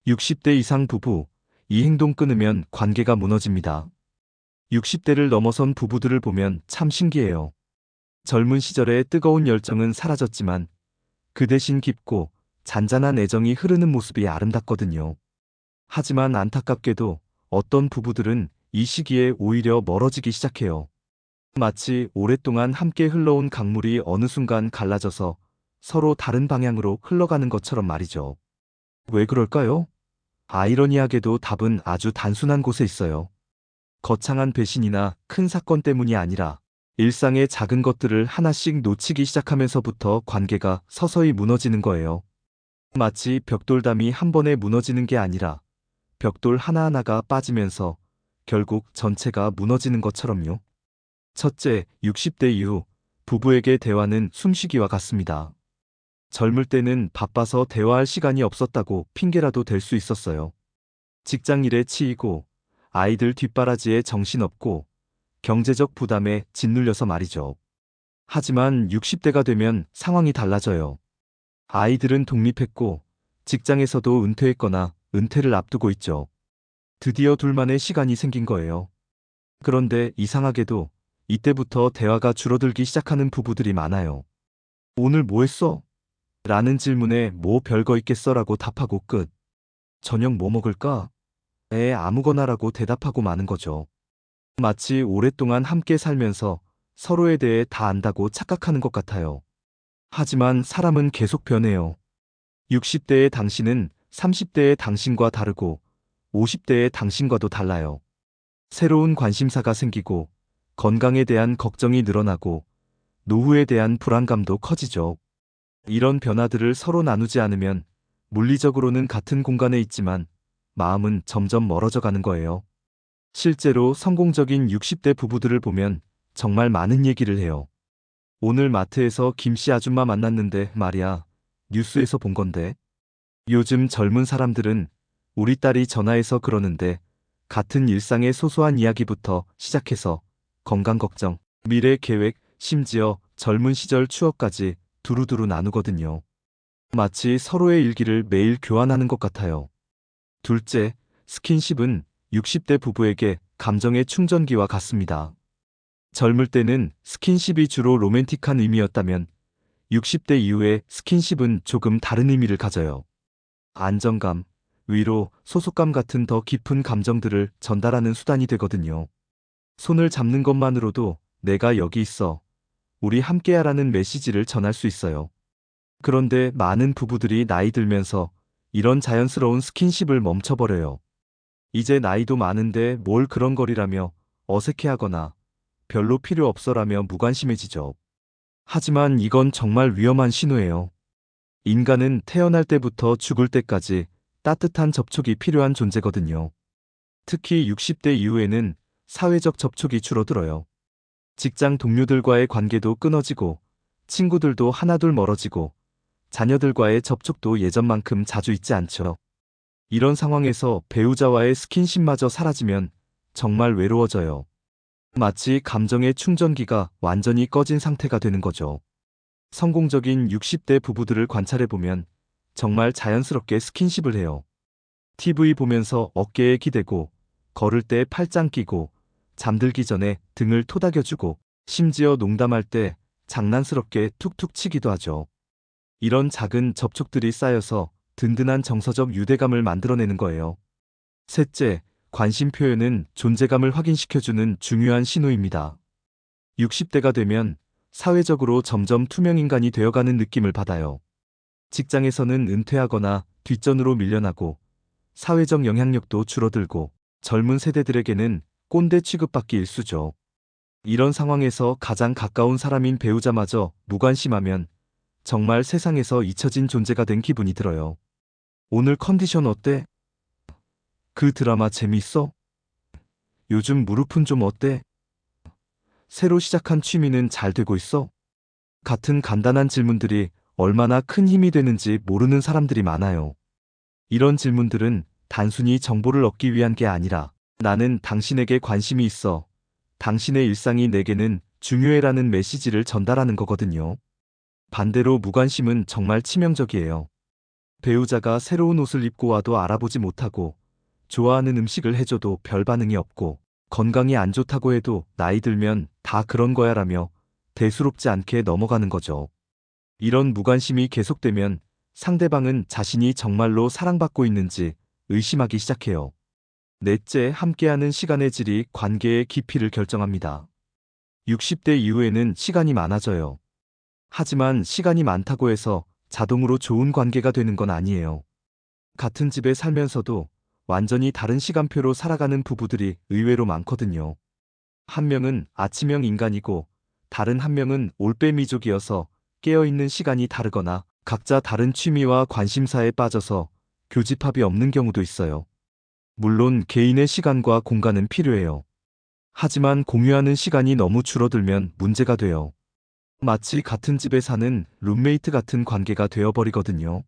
60대 이상 부부, 이 행동 끊으면 관계가 무너집니다. 60대를 넘어선 부부들을 보면 참 신기해요. 젊은 시절의 뜨거운 열정은 사라졌지만 그 대신 깊고 잔잔한 애정이 흐르는 모습이 아름답거든요. 하지만 안타깝게도 어떤 부부들은 이 시기에 오히려 멀어지기 시작해요. 마치 오랫동안 함께 흘러온 강물이 어느 순간 갈라져서 서로 다른 방향으로 흘러가는 것처럼 말이죠. 왜 그럴까요? 아이러니하게도 답은 아주 단순한 곳에 있어요. 거창한 배신이나 큰 사건 때문이 아니라 일상의 작은 것들을 하나씩 놓치기 시작하면서부터 관계가 서서히 무너지는 거예요. 마치 벽돌담이 한 번에 무너지는 게 아니라 벽돌 하나하나가 빠지면서 결국 전체가 무너지는 것처럼요. 첫째, 60대 이후 부부에게 대화는 숨쉬기와 같습니다. 젊을 때는 바빠서 대화할 시간이 없었다고 핑계라도 댈 수 있었어요. 직장 일에 치이고 아이들 뒷바라지에 정신없고 경제적 부담에 짓눌려서 말이죠. 하지만 60대가 되면 상황이 달라져요. 아이들은 독립했고 직장에서도 은퇴했거나 은퇴를 앞두고 있죠. 드디어 둘만의 시간이 생긴 거예요. 그런데 이상하게도 이때부터 대화가 줄어들기 시작하는 부부들이 많아요. 오늘 뭐 했어? 라는 질문에 뭐 별거 있겠어라고 답하고 끝. 저녁 뭐 먹을까? 아무거나라고 대답하고 마는 거죠. 마치 오랫동안 함께 살면서 서로에 대해 다 안다고 착각하는 것 같아요. 하지만 사람은 계속 변해요. 60대의 당신은 30대의 당신과 다르고 50대의 당신과도 달라요. 새로운 관심사가 생기고 건강에 대한 걱정이 늘어나고 노후에 대한 불안감도 커지죠. 이런 변화들을 서로 나누지 않으면 물리적으로는 같은 공간에 있지만 마음은 점점 멀어져 가는 거예요. 실제로 성공적인 60대 부부들을 보면 정말 많은 얘기를 해요. 오늘 마트에서 김씨 아줌마 만났는데 말이야. 뉴스에서 본 건데. 요즘 젊은 사람들은 우리 딸이 전화해서 그러는데 같은 일상의 소소한 이야기부터 시작해서 건강 걱정, 미래 계획, 심지어 젊은 시절 추억까지 두루두루 나누거든요. 마치 서로의 일기를 매일 교환하는 것 같아요. 둘째, 스킨십은 60대 부부에게 감정의 충전기와 같습니다. 젊을 때는 스킨십이 주로 로맨틱한 의미였다면 60대 이후에 스킨십은 조금 다른 의미를 가져요. 안정감, 위로, 소속감 같은 더 깊은 감정들을 전달하는 수단이 되거든요. 손을 잡는 것만으로도 내가 여기 있어. 우리 함께하라는 메시지를 전할 수 있어요. 그런데 많은 부부들이 나이 들면서 이런 자연스러운 스킨십을 멈춰버려요. 이제 나이도 많은데 뭘 그런 거리라며 어색해하거나 별로 필요 없어라며 무관심해지죠. 하지만 이건 정말 위험한 신호예요. 인간은 태어날 때부터 죽을 때까지 따뜻한 접촉이 필요한 존재거든요. 특히 60대 이후에는 사회적 접촉이 줄어들어요. 직장 동료들과의 관계도 끊어지고 친구들도 하나둘 멀어지고 자녀들과의 접촉도 예전만큼 자주 있지 않죠. 이런 상황에서 배우자와의 스킨십마저 사라지면 정말 외로워져요. 마치 감정의 충전기가 완전히 꺼진 상태가 되는 거죠. 성공적인 60대 부부들을 관찰해보면 정말 자연스럽게 스킨십을 해요. TV 보면서 어깨에 기대고, 걸을 때 팔짱 끼고, 잠들기 전에 등을 토닥여주고, 심지어 농담할 때 장난스럽게 툭툭 치기도 하죠. 이런 작은 접촉들이 쌓여서 든든한 정서적 유대감을 만들어내는 거예요. 셋째, 관심 표현은 존재감을 확인시켜주는 중요한 신호입니다. 60대가 되면 사회적으로 점점 투명인간이 되어가는 느낌을 받아요. 직장에서는 은퇴하거나 뒷전으로 밀려나고 사회적 영향력도 줄어들고 젊은 세대들에게는 꼰대 취급받기 일쑤죠. 이런 상황에서 가장 가까운 사람인 배우자마저 무관심하면 정말 세상에서 잊혀진 존재가 된 기분이 들어요. 오늘 컨디션 어때? 그 드라마 재미있어? 요즘 무릎은 좀 어때? 새로 시작한 취미는 잘 되고 있어? 같은 간단한 질문들이 얼마나 큰 힘이 되는지 모르는 사람들이 많아요. 이런 질문들은 단순히 정보를 얻기 위한 게 아니라 나는 당신에게 관심이 있어. 당신의 일상이 내게는 중요해라는 메시지를 전달하는 거거든요. 반대로 무관심은 정말 치명적이에요. 배우자가 새로운 옷을 입고 와도 알아보지 못하고, 좋아하는 음식을 해줘도 별 반응이 없고, 건강이 안 좋다고 해도 나이 들면 다 그런 거야라며 대수롭지 않게 넘어가는 거죠. 이런 무관심이 계속되면 상대방은 자신이 정말로 사랑받고 있는지 의심하기 시작해요. 넷째, 함께하는 시간의 질이 관계의 깊이를 결정합니다. 60대 이후에는 시간이 많아져요. 하지만 시간이 많다고 해서 자동으로 좋은 관계가 되는 건 아니에요. 같은 집에 살면서도 완전히 다른 시간표로 살아가는 부부들이 의외로 많거든요. 한 명은 아침형 인간이고 다른 한 명은 올빼미족이어서 깨어있는 시간이 다르거나 각자 다른 취미와 관심사에 빠져서 교집합이 없는 경우도 있어요. 물론 개인의 시간과 공간은 필요해요. 하지만 공유하는 시간이 너무 줄어들면 문제가 돼요. 마치 같은 집에 사는 룸메이트 같은 관계가 되어버리거든요.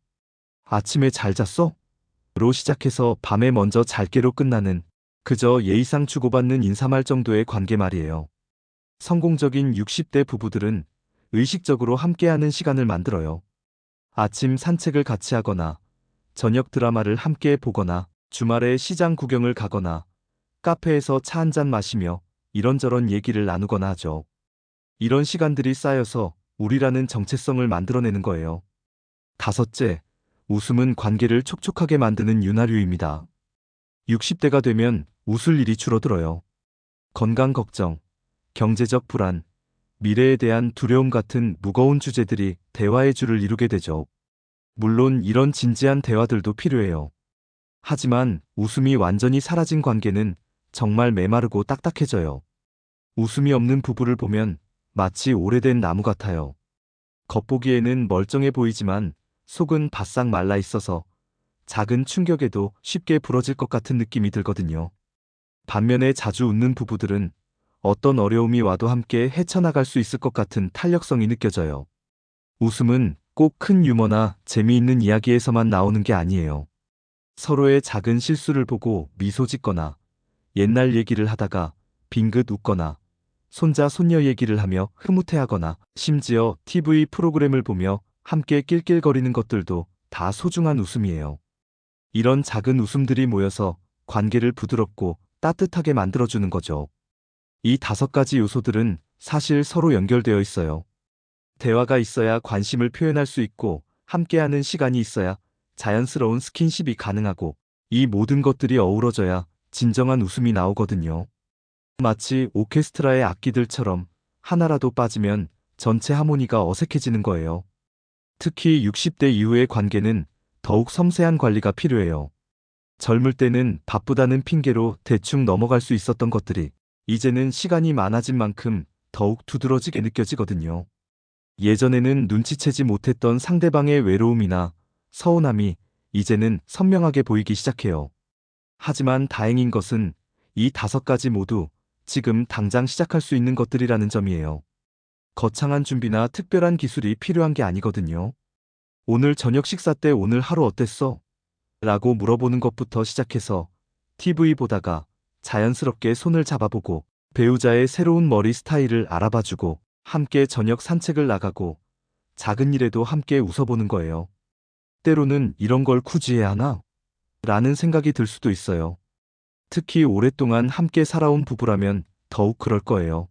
아침에 잘 잤어? 로 시작해서 밤에 먼저 잘게로 끝나는 그저 예의상 주고받는 인사말 정도의 관계 말이에요. 성공적인 60대 부부들은 의식적으로 함께하는 시간을 만들어요. 아침 산책을 같이 하거나, 저녁 드라마를 함께 보거나, 주말에 시장 구경을 가거나, 카페에서 차 한잔 마시며 이런저런 얘기를 나누거나 하죠. 이런 시간들이 쌓여서 우리라는 정체성을 만들어내는 거예요. 다섯째, 웃음은 관계를 촉촉하게 만드는 윤활유입니다. 60대가 되면 웃을 일이 줄어들어요. 건강 걱정, 경제적 불안, 미래에 대한 두려움 같은 무거운 주제들이 대화의 줄을 이루게 되죠. 물론 이런 진지한 대화들도 필요해요. 하지만 웃음이 완전히 사라진 관계는 정말 메마르고 딱딱해져요. 웃음이 없는 부부를 보면 마치 오래된 나무 같아요. 겉보기에는 멀쩡해 보이지만 속은 바싹 말라 있어서 작은 충격에도 쉽게 부러질 것 같은 느낌이 들거든요. 반면에 자주 웃는 부부들은 어떤 어려움이 와도 함께 헤쳐나갈 수 있을 것 같은 탄력성이 느껴져요. 웃음은 꼭 큰 유머나 재미있는 이야기에서만 나오는 게 아니에요. 서로의 작은 실수를 보고 미소 짓거나, 옛날 얘기를 하다가 빙긋 웃거나, 손자 손녀 얘기를 하며 흐뭇해하거나, 심지어 TV 프로그램을 보며 함께 낄낄거리는 것들도 다 소중한 웃음이에요. 이런 작은 웃음들이 모여서 관계를 부드럽고 따뜻하게 만들어주는 거죠. 이 5가지 요소들은 사실 서로 연결되어 있어요. 대화가 있어야 관심을 표현할 수 있고, 함께하는 시간이 있어야 자연스러운 스킨십이 가능하고, 이 모든 것들이 어우러져야 진정한 웃음이 나오거든요. 마치 오케스트라의 악기들처럼 하나라도 빠지면 전체 하모니가 어색해지는 거예요. 특히 60대 이후의 관계는 더욱 섬세한 관리가 필요해요. 젊을 때는 바쁘다는 핑계로 대충 넘어갈 수 있었던 것들이 이제는 시간이 많아진 만큼 더욱 두드러지게 느껴지거든요. 예전에는 눈치채지 못했던 상대방의 외로움이나 서운함이 이제는 선명하게 보이기 시작해요. 하지만 다행인 것은 이 5가지 모두 지금 당장 시작할 수 있는 것들이라는 점이에요. 거창한 준비나 특별한 기술이 필요한 게 아니거든요. 오늘 저녁 식사 때 오늘 하루 어땠어? 라고 물어보는 것부터 시작해서 TV 보다가 자연스럽게 손을 잡아보고 배우자의 새로운 머리 스타일을 알아봐주고 함께 저녁 산책을 나가고 작은 일에도 함께 웃어보는 거예요. 때로는 이런 걸 굳이 해야 하나? 라는 생각이 들 수도 있어요. 특히 오랫동안 함께 살아온 부부라면 더욱 그럴 거예요.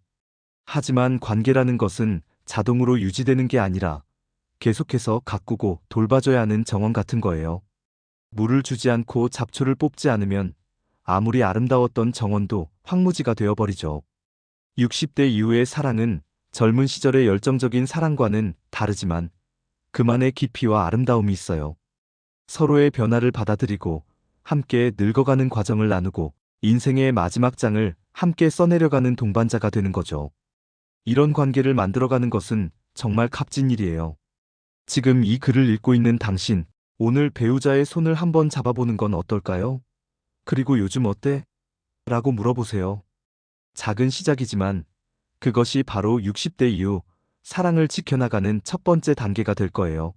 하지만 관계라는 것은 자동으로 유지되는 게 아니라 계속해서 가꾸고 돌봐줘야 하는 정원 같은 거예요. 물을 주지 않고 잡초를 뽑지 않으면 아무리 아름다웠던 정원도 황무지가 되어버리죠. 60대 이후의 사랑은 젊은 시절의 열정적인 사랑과는 다르지만 그만의 깊이와 아름다움이 있어요. 서로의 변화를 받아들이고 함께 늙어가는 과정을 나누고 인생의 마지막 장을 함께 써내려가는 동반자가 되는 거죠. 이런 관계를 만들어가는 것은 정말 값진 일이에요. 지금 이 글을 읽고 있는 당신, 오늘 배우자의 손을 한번 잡아보는 건 어떨까요? 그리고 요즘 어때? 라고 물어보세요. 작은 시작이지만 그것이 바로 60대 이후 사랑을 지켜나가는 첫 번째 단계가 될 거예요.